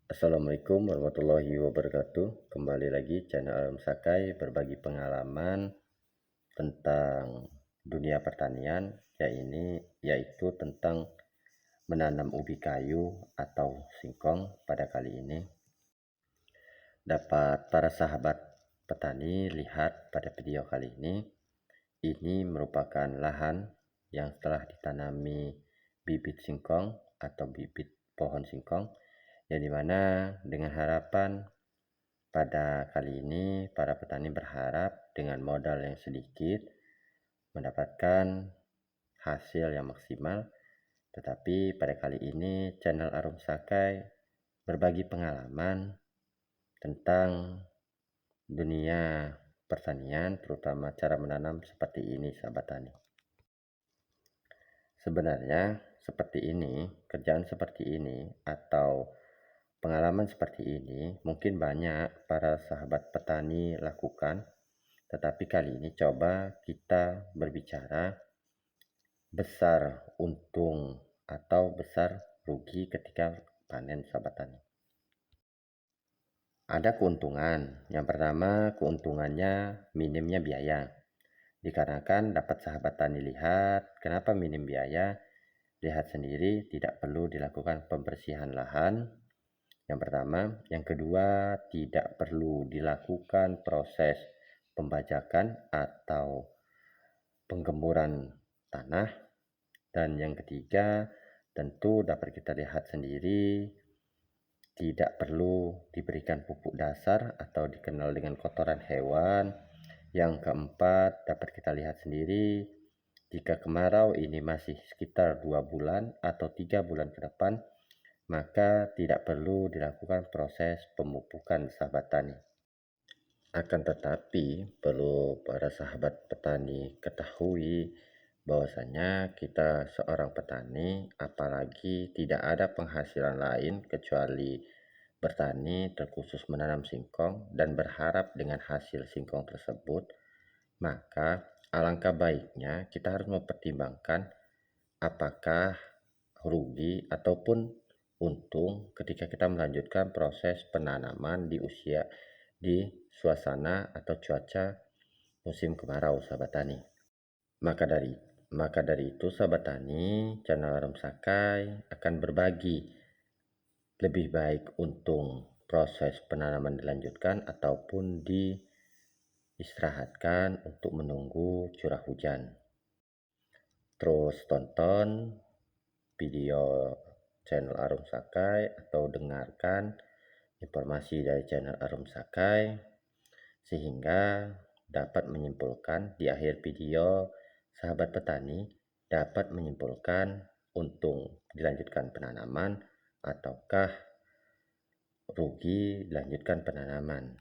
Assalamualaikum warahmatullahi wabarakatuh. Kembali lagi channel Alam Sakai berbagi pengalaman tentang dunia pertanian, yaitu tentang menanam ubi kayu atau singkong. Pada kali ini dapat para sahabat petani lihat pada video kali ini merupakan lahan yang telah ditanami bibit singkong atau bibit pohon singkong, yang dimana dengan harapan pada kali ini para petani berharap dengan modal yang sedikit mendapatkan hasil yang maksimal. Tetapi pada kali ini channel Arum Sakai berbagi pengalaman tentang dunia pertanian, terutama cara menanam seperti ini, sahabat tani. Sebenarnya kerjaan seperti ini atau pengalaman seperti ini mungkin banyak para sahabat petani lakukan, tetapi kali ini coba kita berbicara besar untung atau besar rugi ketika panen, sahabat tani. Ada keuntungan. Yang pertama, keuntungannya minimnya biaya. Dikarenakan dapat sahabat tani lihat, kenapa minim biaya? Lihat sendiri, tidak perlu dilakukan pembersihan lahan. Yang pertama. Yang kedua, tidak perlu dilakukan proses pembajakan atau penggemburan tanah. Dan yang ketiga, tentu dapat kita lihat sendiri, tidak perlu diberikan pupuk dasar atau dikenal dengan kotoran hewan. Yang keempat, dapat kita lihat sendiri, jika kemarau ini masih sekitar 2 bulan atau 3 bulan ke depan, maka tidak perlu dilakukan proses pemupukan, sahabat tani. Akan tetapi perlu para sahabat petani ketahui bahwasanya kita seorang petani, apalagi tidak ada penghasilan lain kecuali bertani, terkhusus menanam singkong dan berharap dengan hasil singkong tersebut, maka alangkah baiknya kita harus mempertimbangkan apakah rugi ataupun untung ketika kita melanjutkan proses penanaman di suasana atau cuaca musim kemarau, sahabat tani. Maka dari itu, sahabat tani, channel Arum Sakai akan berbagi lebih baik untung proses penanaman dilanjutkan ataupun diistirahatkan untuk menunggu curah hujan. Terus tonton video channel Arum Sakai atau dengarkan informasi dari channel Arum Sakai sehingga dapat menyimpulkan di akhir video, sahabat petani dapat menyimpulkan untung dilanjutkan penanaman ataukah rugi dilanjutkan penanaman.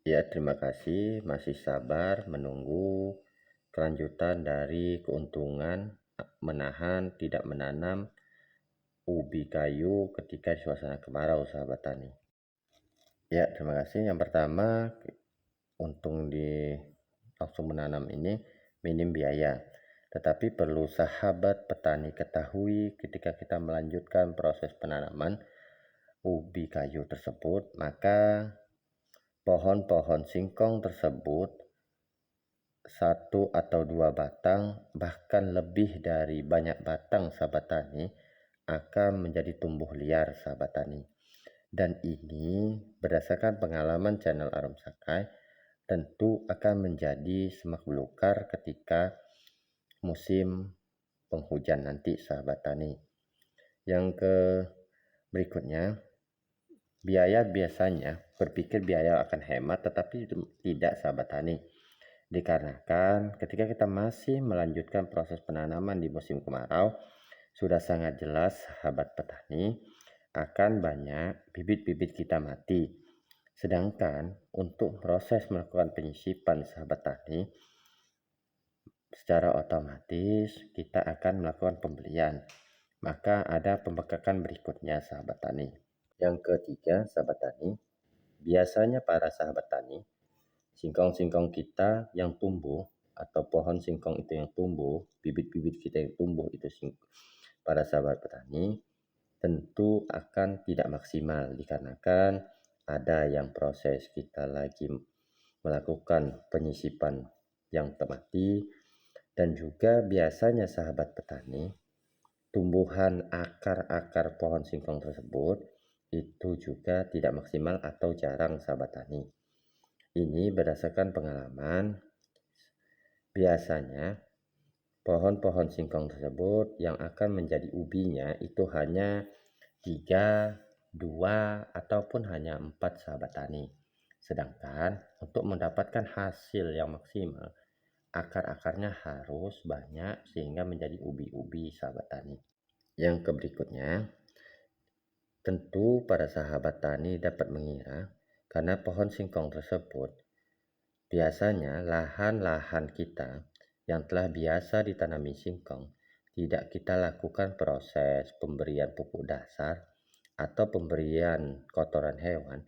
Ya, terima kasih masih sabar menunggu kelanjutan dari keuntungan menahan tidak menanam ubi kayu ketika suasana kemarau, sahabat tani. Ya, terima kasih. Yang pertama, untung di langsung menanam ini minim biaya. Tetapi perlu sahabat petani ketahui ketika kita melanjutkan proses penanaman ubi kayu tersebut, maka pohon-pohon singkong tersebut 1 atau 2 batang, bahkan lebih dari banyak batang, sahabat tani, akan menjadi tumbuh liar, sahabat tani. Dan ini berdasarkan pengalaman channel Arum Sakai tentu akan menjadi semak belukar ketika musim penghujan nanti, sahabat tani. Yang ke berikutnya, biasanya berpikir biaya akan hemat, tetapi tidak, sahabat tani. Dikarenakan ketika kita masih melanjutkan proses penanaman di musim kemarau, sudah sangat jelas, sahabat petani, akan banyak bibit-bibit kita mati. Sedangkan untuk proses melakukan penyisipan sahabat tani, secara otomatis kita akan melakukan pembelian. Maka ada pembekakan berikutnya sahabat tani. Yang ketiga sahabat tani, biasanya para sahabat tani, singkong-singkong kita yang tumbuh atau pohon singkong itu yang tumbuh, bibit-bibit kita yang tumbuh itu para sahabat petani tentu akan tidak maksimal dikarenakan ada yang proses kita lagi melakukan penyisipan yang temati, dan juga biasanya sahabat petani tumbuhan akar-akar pohon singkong tersebut itu juga tidak maksimal atau jarang sahabat tani. Ini berdasarkan pengalaman, biasanya pohon-pohon singkong tersebut yang akan menjadi ubinya itu hanya 3, 2, ataupun hanya 4 sahabat tani. Sedangkan untuk mendapatkan hasil yang maksimal, akar-akarnya harus banyak sehingga menjadi ubi-ubi sahabat tani. Yang berikutnya, tentu para sahabat tani dapat mengira karena pohon singkong tersebut biasanya lahan-lahan kita yang telah biasa ditanami singkong tidak kita lakukan proses pemberian pupuk dasar atau pemberian kotoran hewan,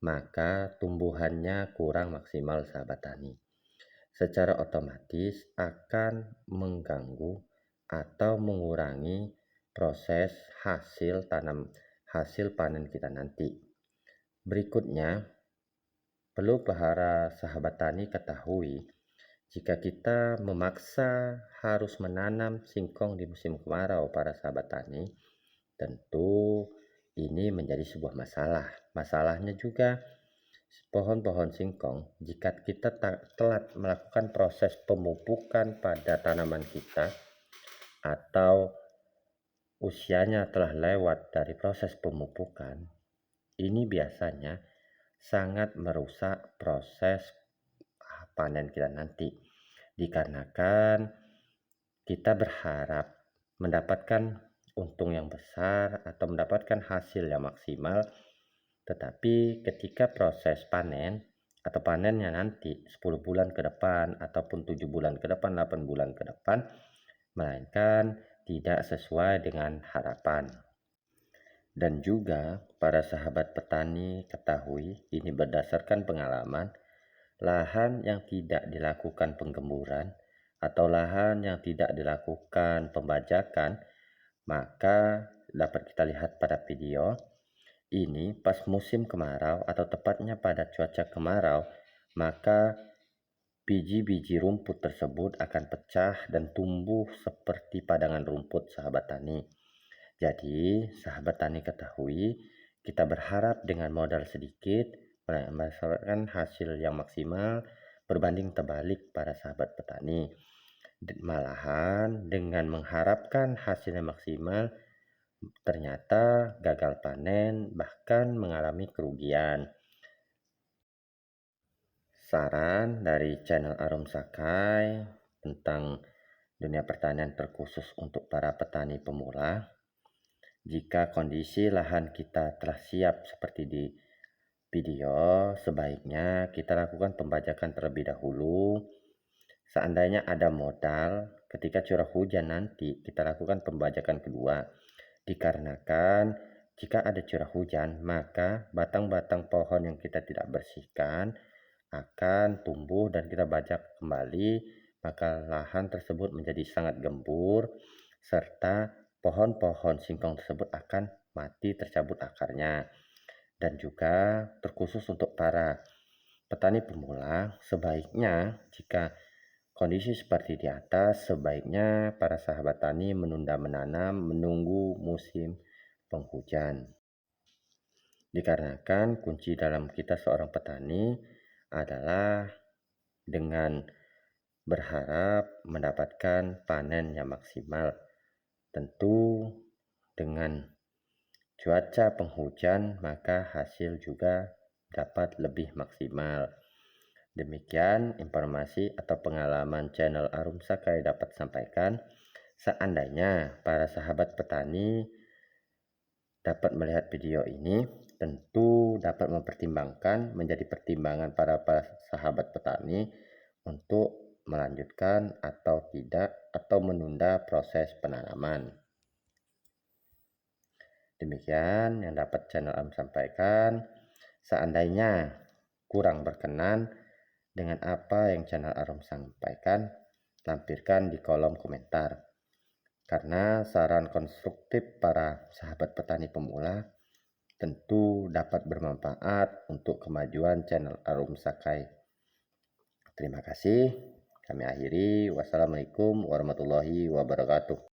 maka tumbuhannya kurang maksimal sahabat tani. Secara otomatis akan mengganggu atau mengurangi proses hasil panen kita nanti. Berikutnya, perlu para sahabat tani ketahui, jika kita memaksa harus menanam singkong di musim kemarau para sahabat tani, tentu ini menjadi sebuah masalah. Masalahnya juga pohon-pohon singkong, jika kita telat melakukan proses pemupukan pada tanaman kita atau usianya telah lewat dari proses pemupukan, ini biasanya sangat merusak proses panen kita nanti. Dikarenakan kita berharap mendapatkan untung yang besar atau mendapatkan hasil yang maksimal, tetapi ketika proses panen atau panennya nanti 10 bulan ke depan ataupun 7 bulan ke depan, 8 bulan ke depan, melainkan tidak sesuai dengan harapan. Dan juga para sahabat petani ketahui, ini berdasarkan pengalaman, lahan yang tidak dilakukan penggemburan atau lahan yang tidak dilakukan pembajakan, maka dapat kita lihat pada video ini pas musim kemarau atau tepatnya pada cuaca kemarau, maka biji-biji rumput tersebut akan pecah dan tumbuh seperti padangan rumput sahabat tani. Jadi sahabat tani ketahui, kita berharap dengan modal sedikit mendapatkan hasil yang maksimal berbanding terbalik para sahabat petani. Malahan dengan mengharapkan hasilnya maksimal, ternyata gagal panen bahkan mengalami kerugian. Saran dari channel Arum Sakai tentang dunia pertanian terkhusus untuk para petani pemula. Jika kondisi lahan kita telah siap seperti di video, sebaiknya kita lakukan pembajakan terlebih dahulu. Seandainya ada modal, ketika curah hujan nanti kita lakukan pembajakan kedua. Dikarenakan jika ada curah hujan, maka batang-batang pohon yang kita tidak bersihkan akan tumbuh dan kita bajak kembali, maka lahan tersebut menjadi sangat gembur serta pohon-pohon singkong tersebut akan mati tercabut akarnya. Dan juga terkhusus untuk para petani pemula, sebaiknya jika kondisi seperti di atas, sebaiknya para sahabat tani menunda menanam menunggu musim penghujan. Dikarenakan kunci dalam kita seorang petani adalah dengan berharap mendapatkan panen yang maksimal. Tentu dengan cuaca penghujan maka hasil juga dapat lebih maksimal. Demikian informasi atau pengalaman channel Arum Sakai dapat sampaikan. Seandainya para sahabat petani dapat melihat video ini, tentu dapat menjadi pertimbangan para sahabat petani untuk melanjutkan atau tidak, atau menunda proses penanaman. Demikian yang dapat channel Arum sampaikan. Seandainya kurang berkenan dengan apa yang channel Arum sampaikan, lampirkan di kolom komentar. Karena saran konstruktif para sahabat petani pemula tentu dapat bermanfaat untuk kemajuan channel Arum Sakai. Terima kasih. Kami akhiri. Wassalamualaikum warahmatullahi wabarakatuh.